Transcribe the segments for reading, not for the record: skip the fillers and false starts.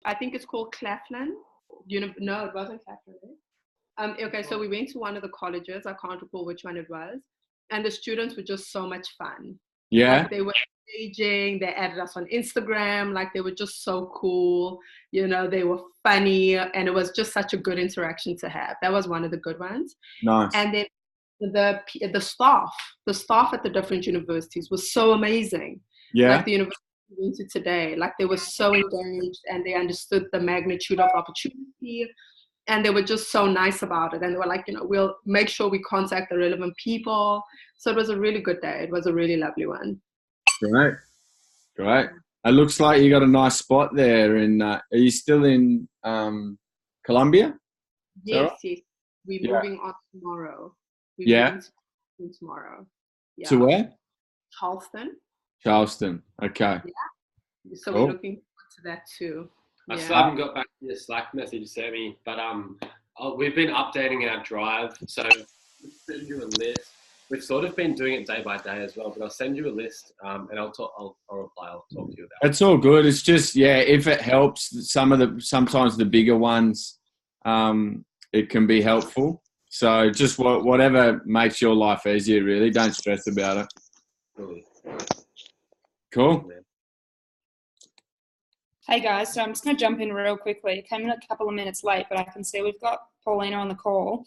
I think it's called Claflin. No, it wasn't Claflin. Okay, so we went to one of the colleges. I can't recall which one it was. And the students were just so much fun. Yeah. Like they were engaging. They added us on Instagram. Like they were just so cool. You know, they were funny. And it was just such a good interaction to have. That was one of the good ones. Nice. And then the staff at the different universities was so amazing. Yeah. Like the university we went to today, like they were so engaged and they understood the magnitude of opportunity. And they were just so nice about it. And they were like, you know, we'll make sure we contact the relevant people. So it was a really good day. It was a really lovely one. Great. It looks like you got a nice spot there. Are you still in Colombia? Yes, yes. We're moving on tomorrow. Tomorrow. Yeah. To where? Charleston. Okay. Yeah. So We're looking forward to that too. I still haven't got back to your Slack message, Sammy, but we've been updating our drive, so I'll send you a list. We've sort of been doing it day by day as well, but I'll send you a list and I'll reply. I'll talk to you about it. It's all good. It's just if it helps, sometimes the bigger ones, it can be helpful. So just whatever makes your life easier, really. Don't stress about it. Really. Cool. Hey guys, so I'm just going to jump in real quickly. I came in a couple of minutes late, but I can see we've got Paulina on the call.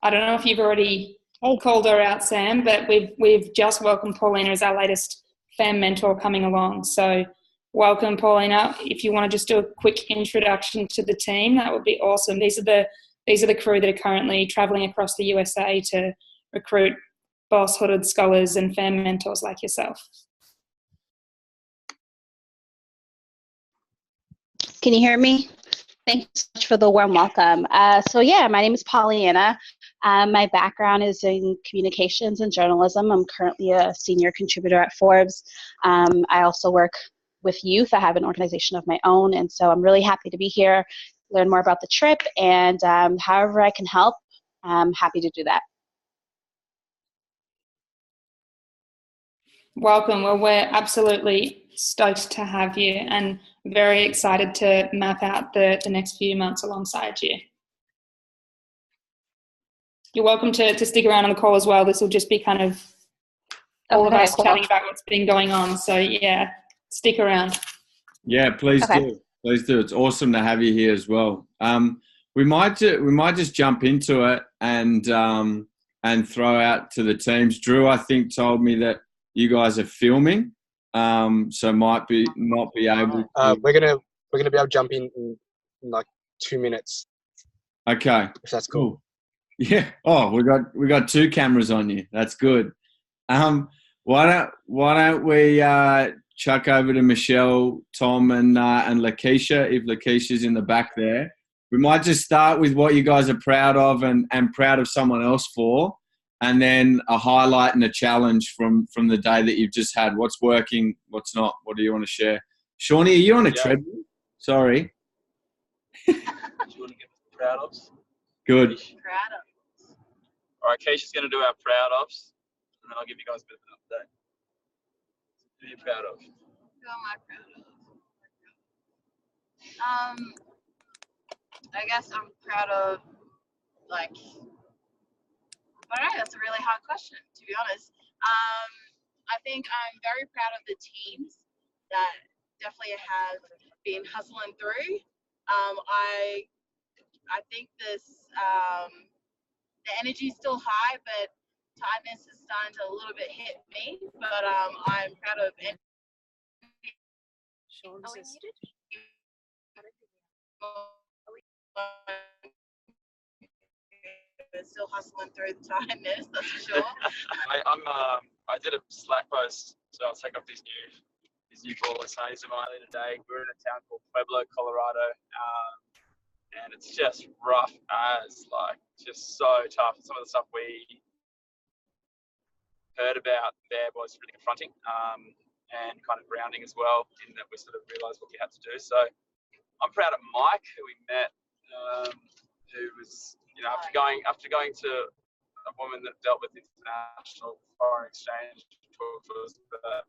I don't know if you've already called her out, Sam, but we've just welcomed Paulina as our latest FAM mentor coming along. So welcome, Paulina. If you want to just do a quick introduction to the team, that would be awesome. These are the crew that are currently traveling across the USA to recruit boss hooded scholars and FAM mentors like yourself. Can you hear me? Thanks so much for the warm welcome. My name is Pollyanna. My background is in communications and journalism. I'm currently a senior contributor at Forbes. I also work with youth. I have an organization of my own, and so I'm really happy to be here, learn more about the trip, and however I can help, I'm happy to do that. Welcome. Well, we're absolutely stoked to have you and very excited to map out the next few months alongside you. You're welcome to stick around on the call as well. This will just be kind of all of us chatting about what's been going on. So yeah, stick around. Yeah, please do. Please do. It's awesome to have you here as well. We might just jump into it and throw out to the teams. Drew, I think, told me that you guys are filming, so not be able to. We're gonna be able to jump in like 2 minutes. Okay, if that's cool. Yeah. Oh, we got two cameras on you. That's good. Why don't we chuck over to Michelle, Tom, and Lakeisha, if Lakeisha's in the back there. We might just start with what you guys are proud of and proud of someone else for, and then a highlight and a challenge from the day that you've just had. What's working, what's not? What do you want to share? Shawnee, are you on a treadmill? Sorry. Do you want to get proud ofs? Good. Proud ofs. All right, Keisha's going to do our proud ofs, and then I'll give you guys a bit of an update. Who are you proud of? Who am I proud of? I guess I'm proud of, I don't know, that's a really hard question, to be honest. I think I'm very proud of the teams that definitely have been hustling through. I think the energy is still high, but tiredness is starting to a little bit hit me. But I'm proud of. We're still hustling through the tiredness, that's for sure. I did a Slack post, so I'll take off these new ball signs of mine today. We're in a town called Pueblo, Colorado, and it's just rough as just so tough. Some of the stuff we heard about there was really confronting and kind of grounding as well, in that we sort of realised what we had to do. So I'm proud of Mike, who we met, who was, after going to a woman that dealt with international foreign exchange, was the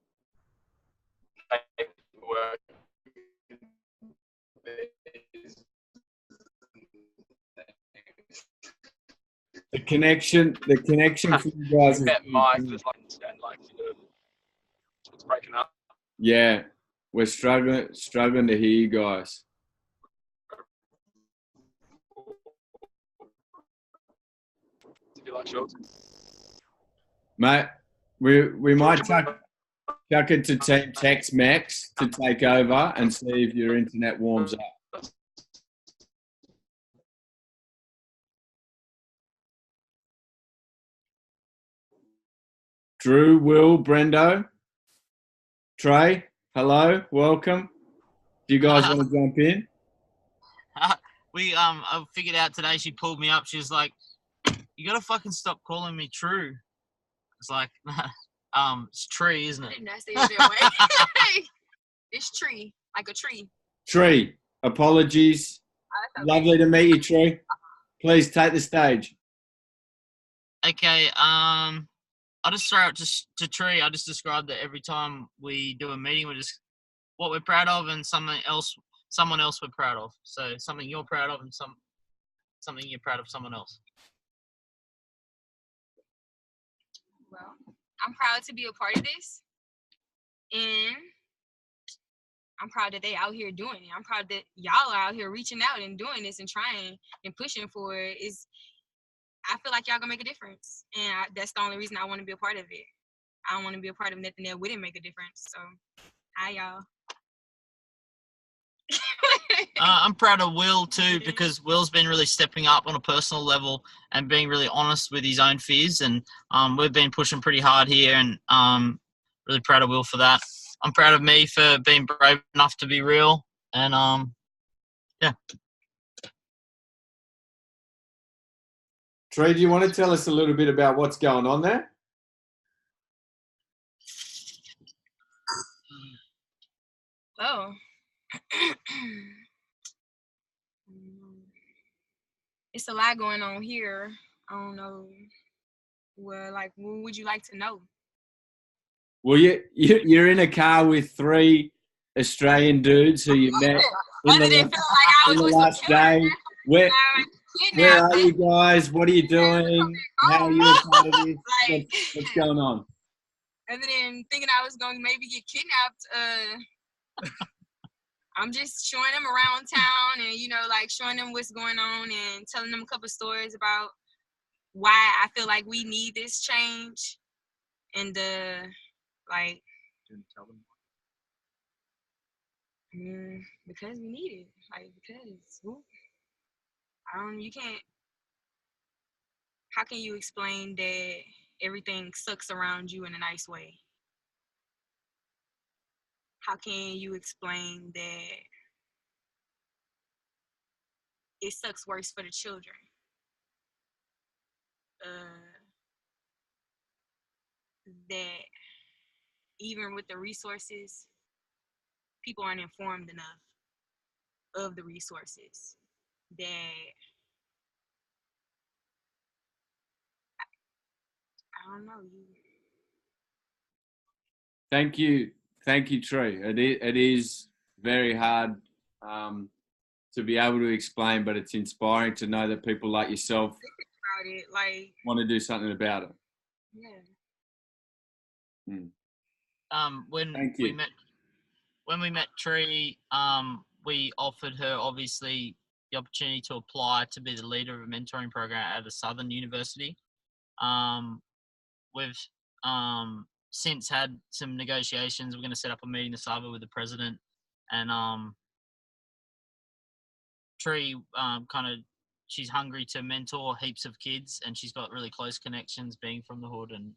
paperwork The connection for you guys is met Mike. There's like, and like, it's breaking up. yeah, we're struggling to hear you guys. If you like shorts. Mate, we might chuck it to Team Tex Mex to take over and see if your internet warms up. Drew, Will, Brendo, Trey, hello, welcome. Do you guys want to jump in? I figured out today, she pulled me up. She was like, you got to fucking stop calling me True. It's like, it's Tree, isn't I it? didn't know I said it that way. It's tree, like a tree. Tree, apologies. Oh, Lovely to meet you, Tree. Please take the stage. Okay, I'll just throw it to Tree. I just described that every time we do a meeting, we're just what we're proud of and someone else we're proud of. So something you're proud of and something you're proud of someone else. Well, I'm proud to be a part of this, and I'm proud that they out here doing it. I'm proud that y'all are out here reaching out and doing this and trying and pushing for it. I feel like y'all gonna make a difference, and that's the only reason I want to be a part of it. I don't want to be a part of nothing that wouldn't make a difference. So, hi y'all. I'm proud of Will too, because Will's been really stepping up on a personal level and being really honest with his own fears, and we've been pushing pretty hard here, and really proud of Will for that. I'm proud of me for being brave enough to be real, and yeah. Trey, do you want to tell us a little bit about what's going on there? Oh. It's a lot going on here. I don't know. Well, like, what would you like to know? Well, you're in a car with 3 Australian dudes who you met in the last day. Where are you guys? What are you doing? How are you a part of this? What's going on? Other than thinking I was going to maybe get kidnapped, I'm just showing them around town and, like showing them what's going on and telling them a couple stories about why I feel like we need this change. And, like, because we need it. Like, because, you can't, how can you explain that everything sucks around you in a nice way? How can you explain that it sucks worse for the children? That even with the resources, people aren't informed enough of the resources. That I don't know. Thank you, Trey. It is very hard to be able to explain, but it's inspiring to know that people like yourself about it, like, want to do something about it. Yeah. When we met Tree, we offered her obviously the opportunity to apply to be the leader of a mentoring program at a Southern university. We've since had some negotiations. We're going to set up a meeting this summer with the president, and Tree she's hungry to mentor heaps of kids, and she's got really close connections being from the hood, and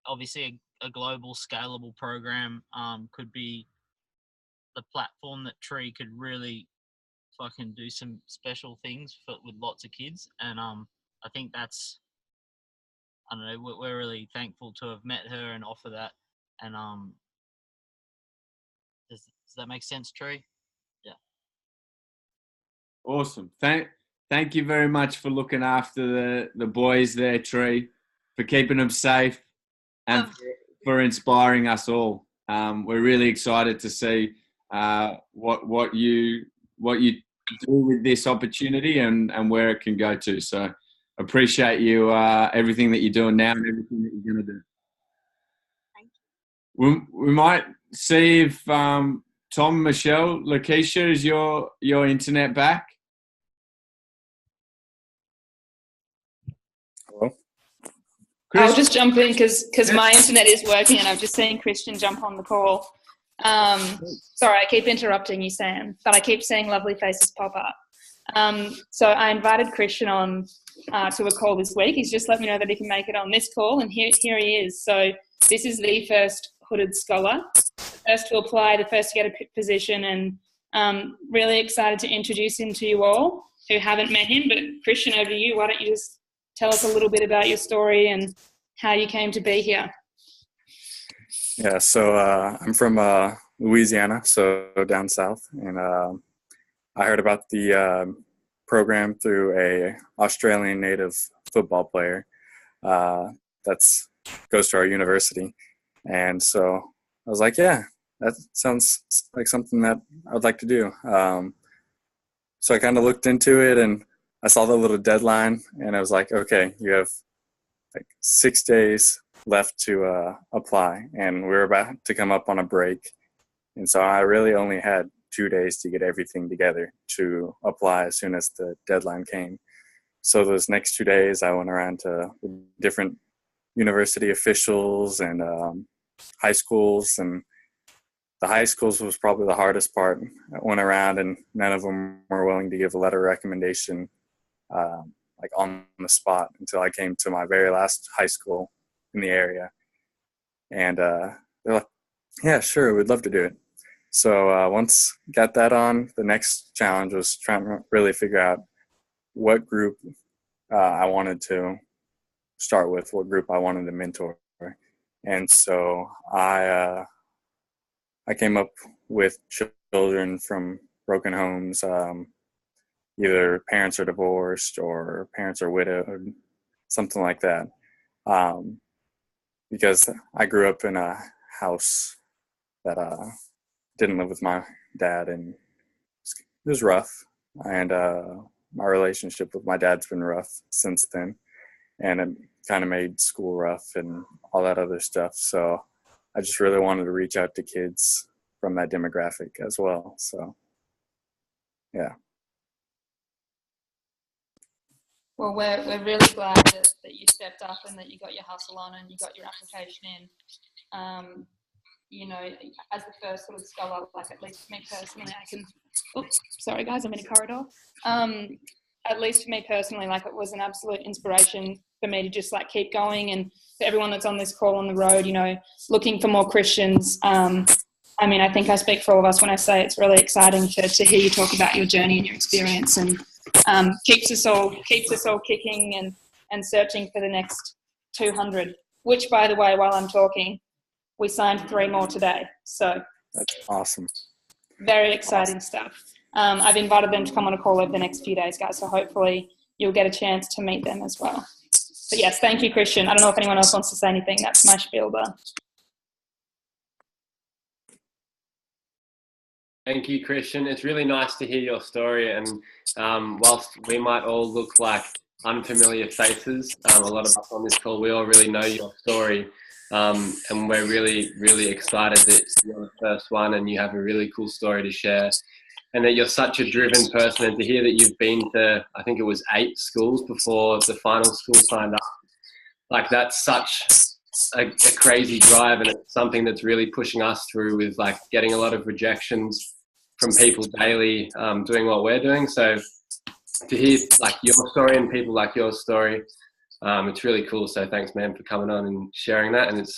obviously a global scalable program could be the platform that Tree could really fucking do some special things with lots of kids. And I think that's, I don't know, we're really thankful to have met her and offer that. And does that make sense, Tree? Yeah. Awesome. Thank you very much for looking after the boys there, Tree, for keeping them safe and for inspiring us all. We're really excited to see what you do with this opportunity and where it can go to. So appreciate you everything that you're doing now and everything that you're going to do. Thank you. We might see if Tom, Michelle, Lakeisha, is your internet back? Hello? I'll just jump in because my internet is working and I've just seen Christian jump on the call. Sorry, I keep interrupting you, Sam, but I keep seeing lovely faces pop up. So I invited Christian on to a call this week. He's just let me know that he can make it on this call, and here he is. So this is the first hooded scholar, the first to apply, the first to get a position, and really excited to introduce him to you all who haven't met him. But Christian, over to you. Why don't you just tell us a little bit about your story and how you came to be here? Yeah, so I'm from Louisiana, so down south, and I heard about the program through a Australian native football player that's goes to our university, and so I was like, yeah, that sounds like something that I'd like to do. So I kind of looked into it, and I saw the little deadline, and I was like, okay, you have like 6 days left to apply, and we were about to come up on a break, and so I really only had 2 days to get everything together to apply as soon as the deadline came. So those next 2 days I went around to different university officials and high schools, and the high schools was probably the hardest part. I went around and none of them were willing to give a letter of recommendation like on the spot until I came to my very last high school in the area, and they're like, yeah, sure, we'd love to do it. So once got that on, the next challenge was trying to really figure out what group I wanted to start with, what group I wanted to mentor. And so I came up with children from broken homes, either parents are divorced or parents are widowed, something like that. Because I grew up in a house that didn't live with my dad, and it was rough. And my relationship with my dad's been rough since then, and it kind of made school rough and all that other stuff. So I just really wanted to reach out to kids from that demographic as well. So, yeah. Well, we're really glad that you stepped up and that you got your hustle on and you got your application in. You know, as the first sort of scholar, like at least for me personally, I can, oops, sorry guys, I'm in a corridor. At least for me personally, like it was an absolute inspiration for me to just like keep going, and for everyone that's on this call on the road, you know, looking for more Christians. I mean, I think I speak for all of us when I say it's really exciting to hear you talk about your journey and your experience, and keeps us all kicking and searching for the next 200, which, by the way, while I'm talking, we signed 3 more today. So that's awesome. Very exciting stuff. I've invited them to come on a call over the next few days, guys, so hopefully you'll get a chance to meet them as well. But yes, thank you, Christian. I don't know if anyone else wants to say anything. That's my spiel done. Thank you, Christian. It's really nice to hear your story. And whilst we might all look like unfamiliar faces, a lot of us on this call, we all really know your story. And we're really, really excited that you're the first one and you have a really cool story to share. And that you're such a driven person, and to hear that you've been to, I think it was 8 schools before the final school signed up. Like that's such a crazy drive, and it's something that's really pushing us through with like getting a lot of rejections from people daily, doing what we're doing. So to hear like your story and people like your story, it's really cool. So thanks, man, for coming on and sharing that. And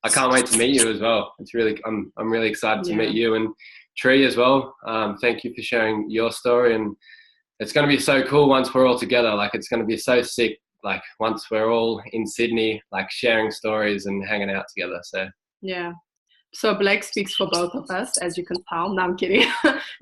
I can't wait to meet you as well. It's really, I'm really excited to meet you and Tree as well. Thank you for sharing your story, and it's going to be so cool once we're all together. Like it's going to be so sick. Like once we're all in Sydney, like sharing stories and hanging out together. So yeah. So Blake speaks for both of us, as you can tell. No, I'm kidding.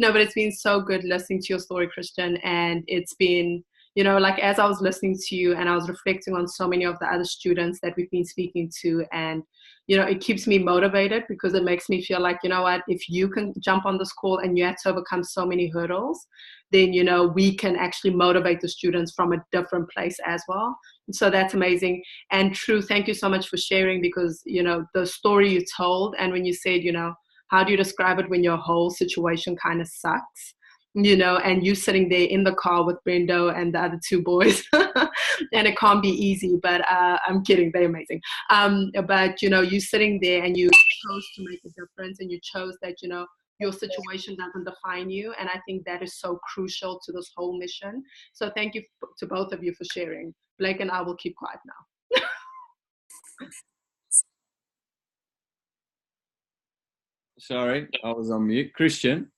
No, but it's been so good listening to your story, Christian, and it's been, you know, like as I was listening to you and I was reflecting on so many of the other students that we've been speaking to, and you know, it keeps me motivated because it makes me feel like, you know what, if you can jump on this call and you had to overcome so many hurdles, then, you know, we can actually motivate the students from a different place as well. So that's amazing. And True, thank you so much for sharing, because, you know, the story you told, and when you said, you know, how do you describe it when your whole situation kind of sucks? You know, and you sitting there in the car with Brendo and the other two boys, and it can't be easy, but I'm kidding, they're amazing. But, you know, you sitting there and you chose to make a difference, and you chose that, you know, your situation doesn't define you. And I think that is so crucial to this whole mission. So thank you to both of you for sharing. Blake and I will keep quiet now. Sorry, I was on mute. Christian,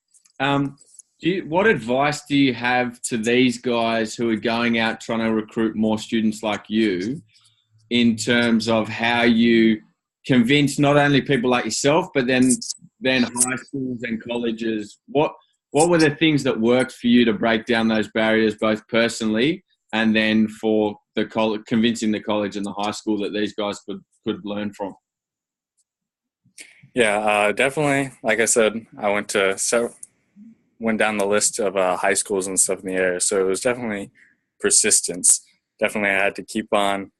what advice do you have to these guys who are going out trying to recruit more students like you, in terms of how you convince not only people like yourself, but then high schools and colleges? What were the things that worked for you to break down those barriers, both personally and then for the convincing the college and the high school that these guys could learn from? Yeah, definitely. Like I said, I went down the list of high schools and stuff in the area. So it was definitely persistence. Definitely I had to keep on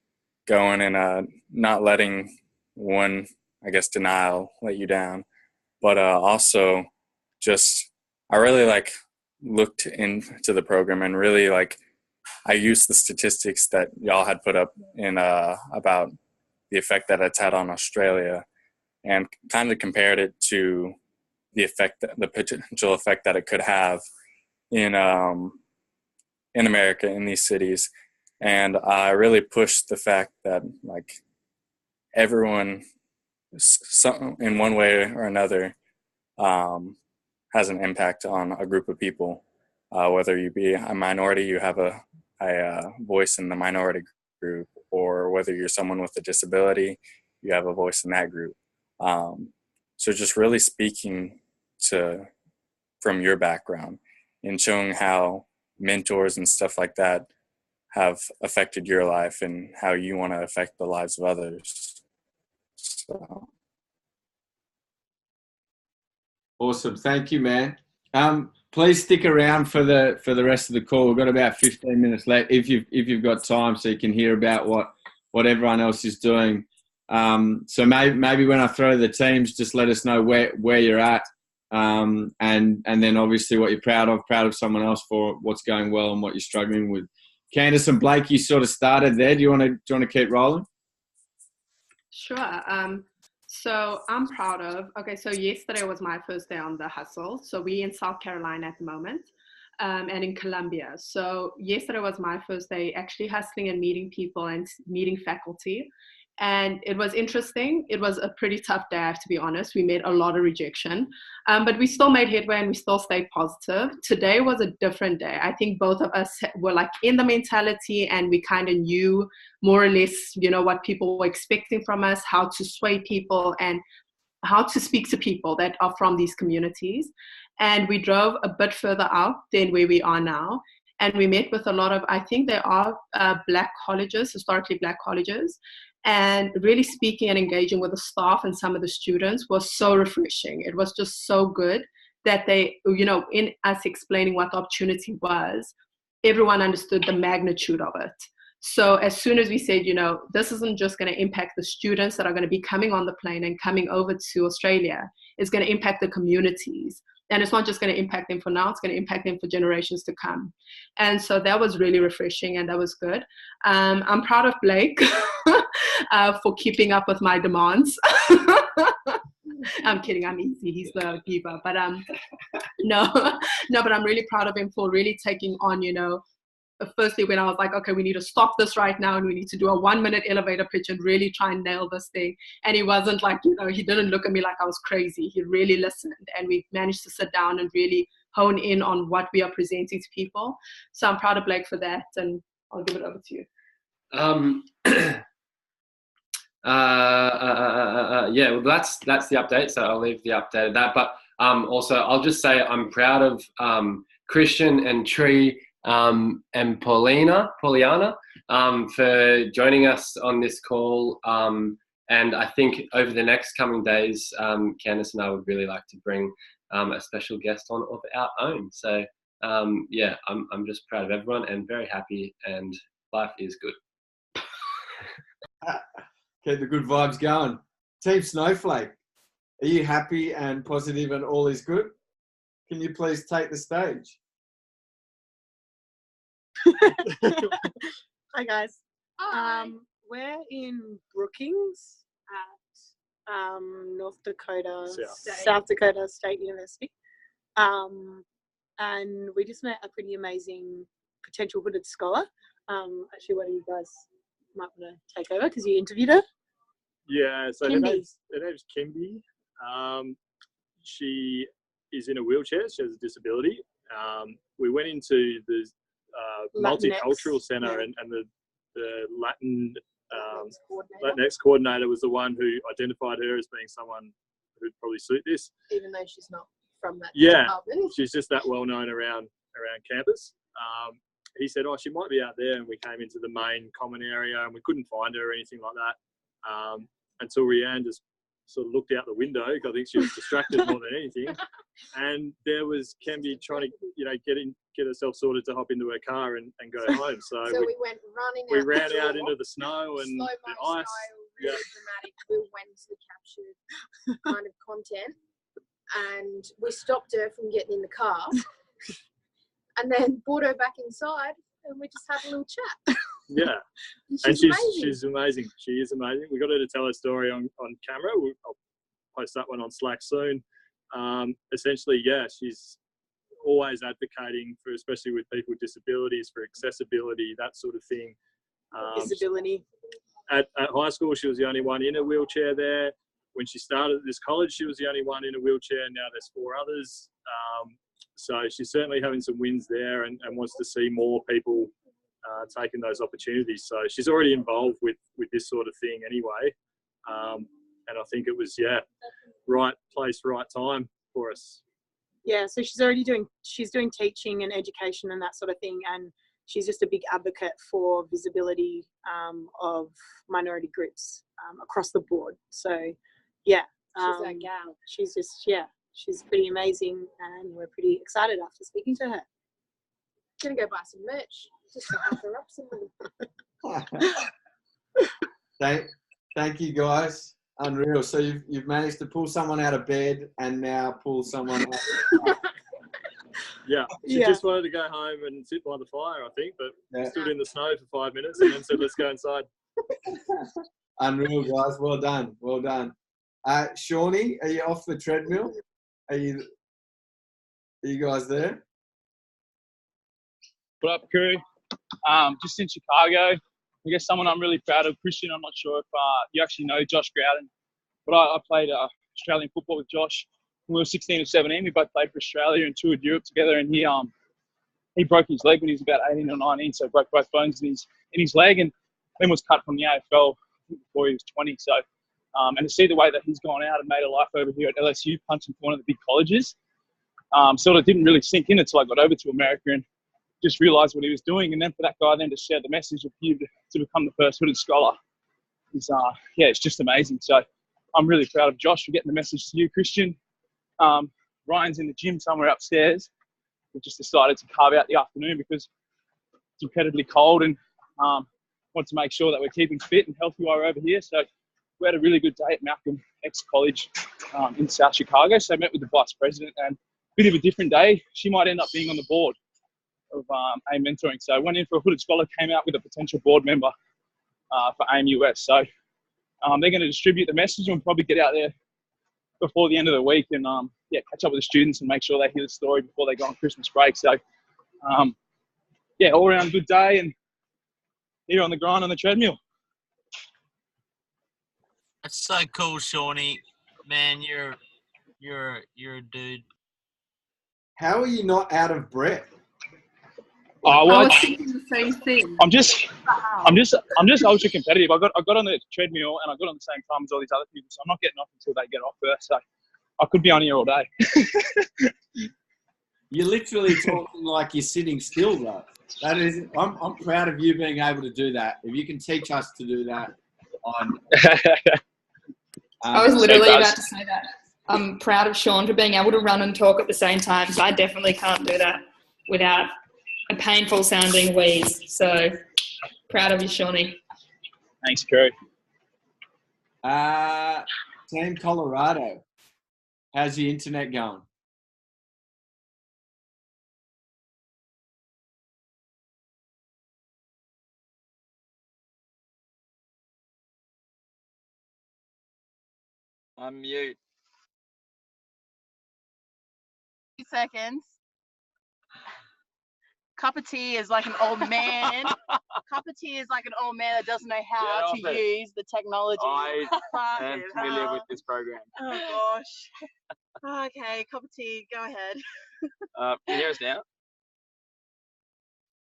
going and not letting one, I guess, denial let you down. But also just, I really looked into the program and really I used the statistics that y'all had put up in about the effect that it's had on Australia, and kind of compared it to the potential effect that it could have in America, in these cities. And I really pushed the fact that everyone, in one way or another, has an impact on a group of people. Whether you be a minority, you have a voice in the minority group, or whether you're someone with a disability, you have a voice in that group. So just really speaking from your background and showing how mentors and stuff like that have affected your life and how you want to affect the lives of others. So. Awesome. Thank you, man. Please stick around for the rest of the call. We've got about 15 minutes left if you've got time, so you can hear about what everyone else is doing. So maybe when I throw the teams, just let us know where you're at, and then obviously what you're proud of someone else for what's going well and what you're struggling with. Candice and Blake, you sort of started there. Do you want to keep rolling? Sure. So I'm proud of, so yesterday was my first day on the hustle. So we're in South Carolina at the moment, and in Columbia. So yesterday was my first day actually hustling and meeting people and meeting faculty. And it was interesting. It was a pretty tough day, I have to be honest. We made a lot of rejection, but we still made headway and we still stayed positive. Today was a different day. I think both of us were in the mentality, and we kind of knew more or less, what people were expecting from us, how to sway people and how to speak to people that are from these communities. And we drove a bit further out than where we are now. And we met with a lot of, I think there are Black colleges, historically Black colleges. And really speaking and engaging with the staff and some of the students was so refreshing. It was just so good that they, in us explaining what the opportunity was, everyone understood the magnitude of it. So as soon as we said, this isn't just going to impact the students that are going to be coming on the plane and coming over to Australia, it's going to impact the communities. And it's not just going to impact them for now, it's going to impact them for generations to come. And so that was really refreshing, and that was good. I'm proud of Blake for keeping up with my demands. I'm kidding, I'm easy, he's the diva. But no, but I'm really proud of him for really taking on, firstly when I was like, okay, we need to stop this right now and we need to do a 1-minute elevator pitch and really try and nail this thing. And he wasn't he didn't look at me like I was crazy. He really listened, and we managed to sit down and really hone in on what we are presenting to people. So I'm proud of Blake for that, and I'll give it over to you. Yeah, well, that's the update. So I'll leave the update at that. But also, I'll just say I'm proud of Christian and Tree and Pollyanna, for joining us on this call. And I think over the next coming days, Candice and I would really like to bring a special guest on of our own. So yeah, I'm just proud of everyone and very happy, and life is good. Keep the good vibes going. Team Snowflake, are you happy and positive and all is good? Can you please take the stage? Hi guys. Hi. We're in Brookings at North Dakota, South Dakota State University. And we just met a pretty amazing potential hooded scholar. Actually, one of you guys might want to take over because you interviewed her. Yeah, so her Kimby. name's Kimby. She is in a wheelchair. She has a disability. We went into the Multicultural Centre, and the Latinx coordinator was the one who identified her as being someone who'd probably suit this. Even though she's not from that department. She's just that well known around campus. He said, oh, she might be out there, and we came into the main common area and we couldn't find her or anything like that until Rianne just sort of looked out the window, because I think she was distracted more than anything. And there was Kimby trying to, get herself sorted to hop into her car and go home. So we went running. We ran out into the snow and slow-mo the ice. Style, really dramatic. We went to captured kind of content, and we stopped her from getting in the car, and then brought her back inside, and we just had a little chat. Yeah, and she's amazing. She is amazing. We got her to tell her story on camera. I'll post that one on Slack soon. Essentially, yeah, she's always advocating for, especially with people with disabilities, for accessibility, that sort of thing. Visibility. At high school, she was the only one in a wheelchair there. When she started at this college, she was the only one in a wheelchair. Now there's 4 others. So she's certainly having some wins there, and wants to see more people taking those opportunities. So she's already involved with this sort of thing anyway. And I think it was, right place, right time for us. Yeah, so she's doing teaching and education and that sort of thing, and she's just a big advocate for visibility of minority groups across the board. So yeah, She's that gal. She's just, she's pretty amazing, and we're pretty excited after speaking to her. Gonna go buy some merch just to hype her up some. Thank you guys. Unreal. So you've managed to pull someone out of bed and now pull someone out. Yeah, she just wanted to go home and sit by the fire, I think, but stood in the snow for 5 minutes and then said, let's go inside. Unreal, guys. Well done. Well done. Shawnee, are you off the treadmill? Are you guys there? What up, crew? Just in Chicago. I guess someone I'm really proud of, Christian. I'm not sure if you actually know Josh Grouden, but I played Australian football with Josh when we were 16 or 17. We both played for Australia and toured Europe together, and he broke his leg when he was about 18 or 19, so broke both bones in his leg, and then was cut from the AFL before he was 20. So, and to see the way that he's gone out and made a life over here at LSU, punching for one of the big colleges, sort of didn't really sink in until I got over to America and just realised what he was doing. And then for that guy then to share the message of him to become the first hooded scholar is, it's just amazing. So I'm really proud of Josh for getting the message to you, Christian. Ryan's in the gym somewhere upstairs. We just decided to carve out the afternoon because it's incredibly cold, and want to make sure that we're keeping fit and healthy while we're over here. So we had a really good day at Malcolm X College in South Chicago. So I met with the vice president, and a bit of a different day. She might end up being on the board of AIM Mentoring. So I went in for a hooded scholar, came out with a potential board member for AIM US. So they're going to distribute the message, and we'll probably get out there before the end of the week and catch up with the students and make sure they hear the story before they go on Christmas break. So all around good day, and here on the grind on the treadmill. That's so cool, Shawnee. Man, you're a dude. How are you not out of breath? I was thinking the same thing. I'm just ultra competitive. I got on the treadmill and I got on the same time as all these other people, so I'm not getting off until they get off first. So I could be on here all day. You're literally talking like you're sitting still, though. That is, I'm proud of you being able to do that. If you can teach us to do that, I was literally about to say that. I'm proud of Sean for being able to run and talk at the same time. So I definitely can't do that without a painful sounding wheeze. So proud of you, Shawnee. Thanks, Kerry. Team Colorado, how's the internet going? Unmute. 2 seconds. Cup of tea is like an old man. Cup of tea is like an old man that doesn't know how to use the technology. I am familiar with this program. Oh gosh. Okay, cup of tea. Go ahead. Can you hear us now?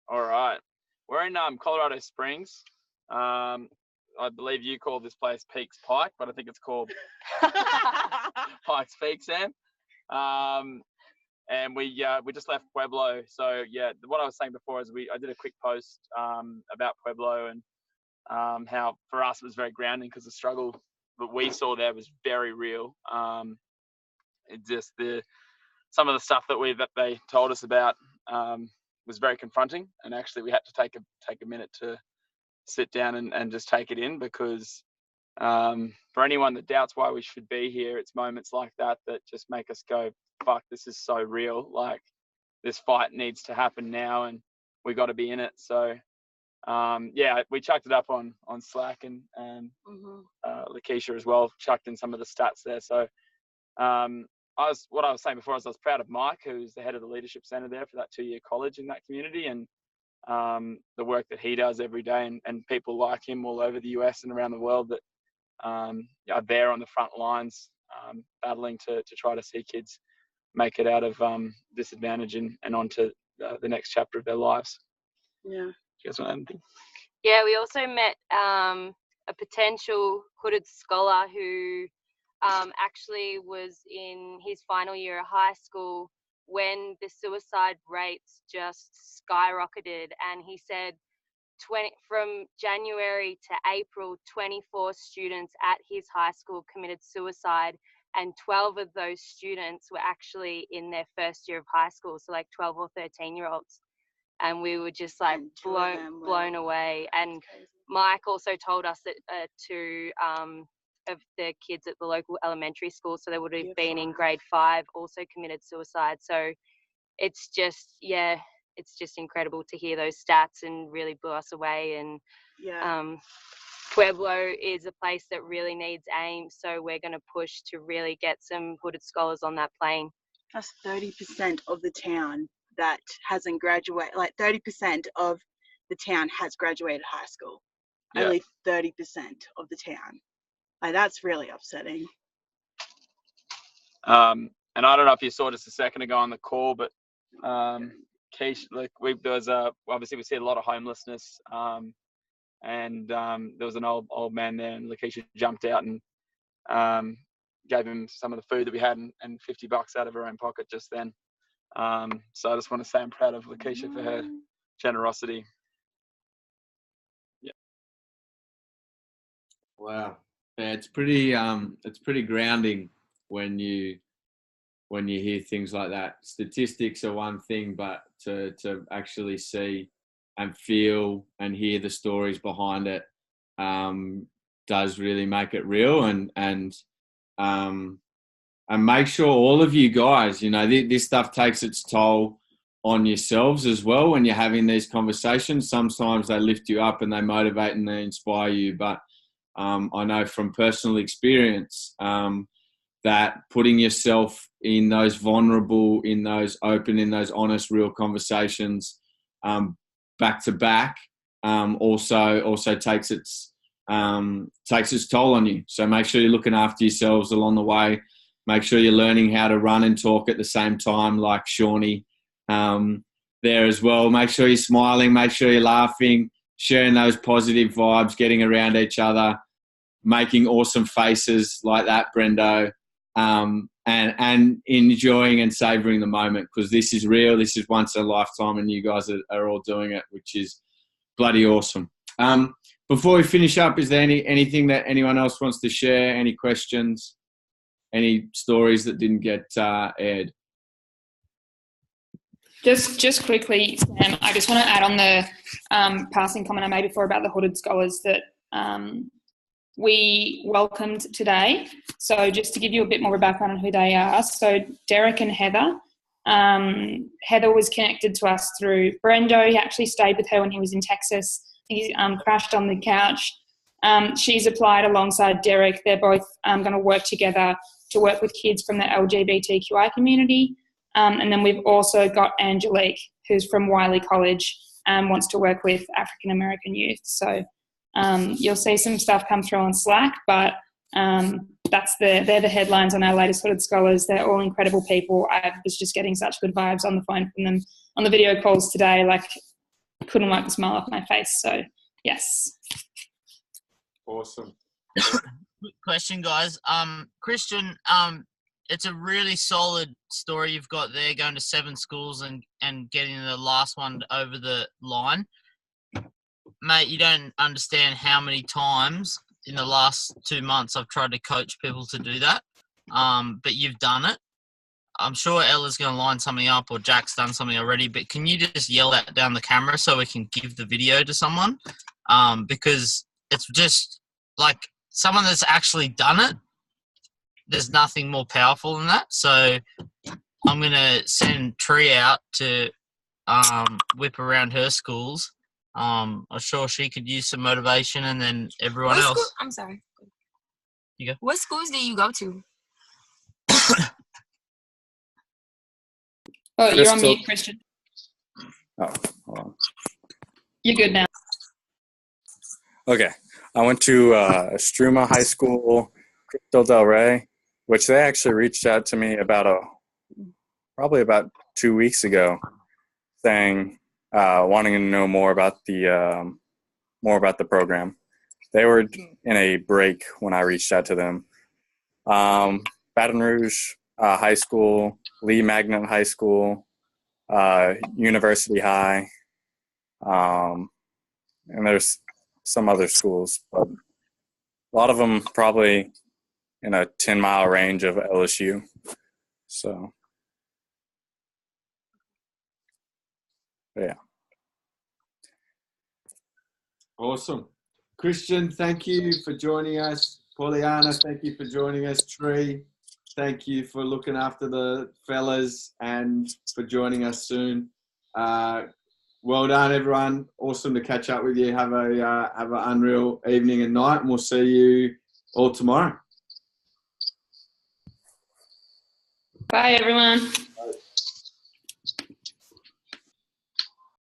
All right. We're in Colorado Springs. I believe you call this place Peaks Pike, but I think it's called Pikes Peak, Sam. And we just left Pueblo. So yeah, what I was saying before is I did a quick post about Pueblo and how for us it was very grounding because the struggle that we saw there was very real. It just some of the stuff that they told us about was very confronting, and actually we had to take a minute to sit down and just take it in, because for anyone that doubts why we should be here, it's moments like that just make us go, fuck, this is so real. Like, this fight needs to happen now and we got to be in it. So yeah, we chucked it up on Slack, and Lakeisha as well chucked in some of the stats there. So what I was saying before is I was proud of Mike, who's the head of the leadership center there for that 2-year college in that community, and the work that he does every day, and people like him all over the US and around the world that are there on the front lines, battling to try to see kids make it out of disadvantage and onto the next chapter of their lives. Yeah. Do you guys want to add anything? Yeah, we also met a potential hooded scholar who actually was in his final year of high school when the suicide rates just skyrocketed, and he said from January to April, 24 students at his high school committed suicide, and 12 of those students were actually in their first year of high school, so like 12 or 13-year-olds. And we were just like blown away. And Mike also told us that 2 of the kids at the local elementary school, so they would have been in grade 5, also committed suicide. So it's just, yeah, it's just incredible to hear those stats, and really blew us away. And Pueblo is a place that really needs AIM, so we're going to push to really get some hooded scholars on that plane. That's 30% of the town that hasn't graduated. Like 30% of the town has graduated high school. Yeah. Only 30% of the town. Like, that's really upsetting. And I don't know if you saw just a second ago on the call, but Keish, like obviously we see a lot of homelessness, and there was an old man there, and Lakeisha jumped out and gave him some of the food that we had, and $50 out of her own pocket just then. So I just want to say I'm proud of Lakeisha for her generosity. Yeah. Wow. Yeah, it's pretty grounding when you hear things like that. Statistics are one thing, but to actually see and feel and hear the stories behind it does really make it real, and make sure all of you guys, this stuff takes its toll on yourselves as well when you're having these conversations. Sometimes they lift you up and they motivate and they inspire you, but I know from personal experience that putting yourself in those vulnerable, in those open, in those honest, real conversations back to back also takes its toll on you. So make sure you're looking after yourselves along the way. Make sure you're learning how to run and talk at the same time, like Shawnee there as well. Make sure you're smiling. Make sure you're laughing, sharing those positive vibes, getting around each other, making awesome faces like that, Brendo. and enjoying and savoring the moment, because this is real. This is once in a lifetime, and you guys are all doing it, which is bloody awesome. Before we finish up, is there anything that anyone else wants to share? Any questions? Any stories that didn't get aired? Just quickly, Sam, I just want to add on the passing comment I made before about the Hooded Scholars that we welcomed today. So just to give you a bit more of a background on who they are. So Derek and Heather. Heather was connected to us through Brendo. He actually stayed with her when he was in Texas. He crashed on the couch. She's applied alongside Derek. They're both going to work together to work with kids from the LGBTQI community. And then we've also got Angelique, who's from Wiley College and wants to work with African American youth. So you'll see some stuff come through on Slack, but they're the headlines on our latest Hooded Scholars. They're all incredible people. I was just getting such good vibes on the phone from them on the video calls today. Like, couldn't wipe the smile off my face. So yes. Awesome. Quick question, guys. Christian, it's a really solid story you've got there, going to 7 schools and getting the last one over the line. Mate, you don't understand how many times in the last 2 months I've tried to coach people to do that. But you've done it. I'm sure Ella's going to line something up, or Jack's done something already, but can you just yell that down the camera so we can give the video to someone? Because it's just like someone that's actually done it. There's nothing more powerful than that. So I'm going to send Tree out to whip around her schools. I'm sure she could use some motivation, and then everyone else. I'm sorry. You go. What schools do you go to? Oh, you're on mute, Christian. Oh, hold on. You're good now. Okay. I went to Struma High School, Cristo Del Rey, which they actually reached out to me probably about 2 weeks ago, saying wanting to know more about the program. They were in a break when I reached out to them. Baton Rouge High School, Lee Magnet High School, University High, and there's some other schools, but a lot of them probably in a 10-mile range of LSU. So, yeah. Awesome. Christian, thank you for joining us. Pauliana, thank you for joining us. Tree, thank you for looking after the fellas and for joining us soon. Well done, everyone. Awesome to catch up with you. Have an unreal evening and night, and we'll see you all tomorrow. Bye, everyone. Bye.